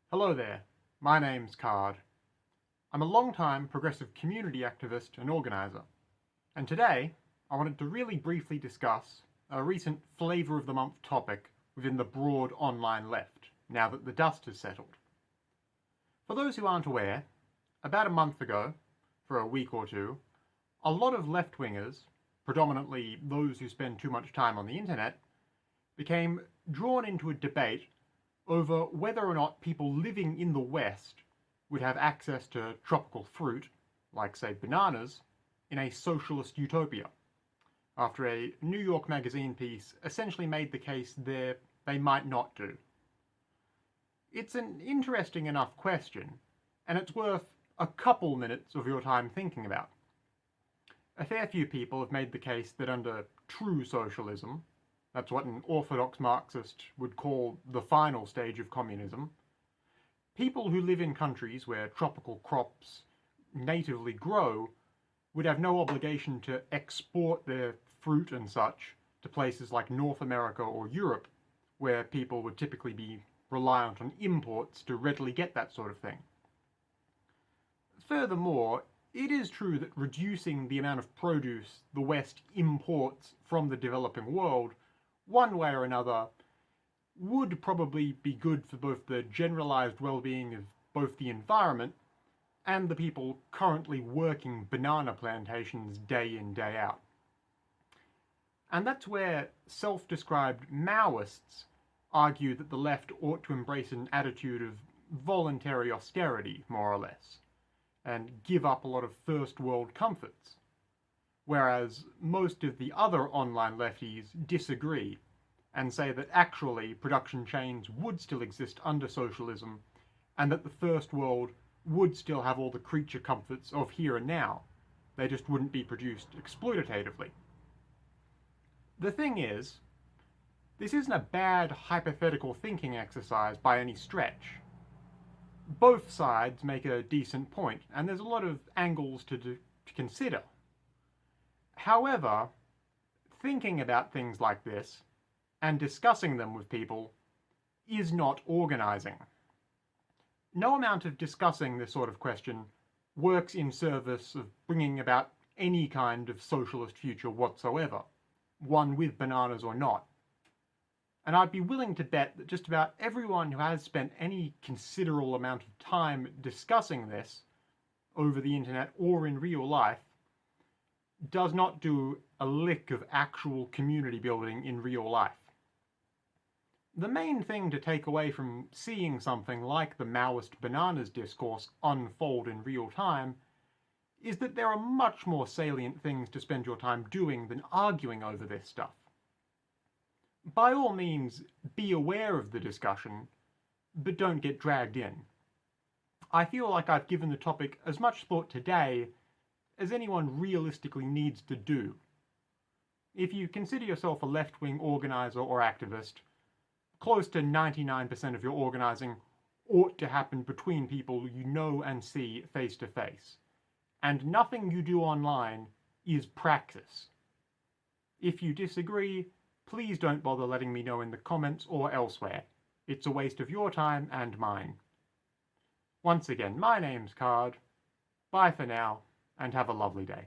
Hello there, my name's Card. I'm a long-time progressive community activist and organiser, and today I wanted to really briefly discuss a recent flavour of the month topic within the broad online left, now that the dust has settled. For those who aren't aware, about a month ago, for a week or two, a lot of left-wingers, predominantly those who spend too much time on the internet, became drawn into a debate over whether or not people living in the West would have access to tropical fruit, like, say, bananas, in a socialist utopia, after a New York Magazine piece essentially made the case they might not do. It's an interesting enough question, and it's worth a couple minutes of your time thinking about. A fair few people have made the case that under true socialism, that's what an orthodox Marxist would call the final stage of communism, people who live in countries where tropical crops natively grow would have no obligation to export their fruit and such to places like North America or Europe, where people would typically be reliant on imports to readily get that sort of thing. Furthermore, it is true that reducing the amount of produce the West imports from the developing world one way or another would probably be good for both the generalized well-being of both the environment and the people currently working banana plantations day in, day out. And that's where self-described Maoists argue that the left ought to embrace an attitude of voluntary austerity, more or less, and give up a lot of first world comforts. Whereas most of the other online lefties disagree and say that actually production chains would still exist under socialism and that the first world would still have all the creature comforts of here and now. They just wouldn't be produced exploitatively. The thing is, this isn't a bad hypothetical thinking exercise by any stretch. Both sides make a decent point, and there's a lot of angles to consider. However, thinking about things like this and discussing them with people is not organising. No amount of discussing this sort of question works in service of bringing about any kind of socialist future whatsoever, one with bananas or not. And I'd be willing to bet that just about everyone who has spent any considerable amount of time discussing this over the internet or in real life does not do a lick of actual community building in real life. The main thing to take away from seeing something like the Maoist bananas discourse unfold in real time is that there are much more salient things to spend your time doing than arguing over this stuff. By all means, be aware of the discussion, but don't get dragged in. I feel like I've given the topic as much thought today as anyone realistically needs to do. If you consider yourself a left-wing organiser or activist, close to 99% of your organising ought to happen between people you know and see face to face, and nothing you do online is praxis. If you disagree, please don't bother letting me know in the comments or elsewhere. It's a waste of your time and mine. Once again, my name's Card. Bye for now, and have a lovely day.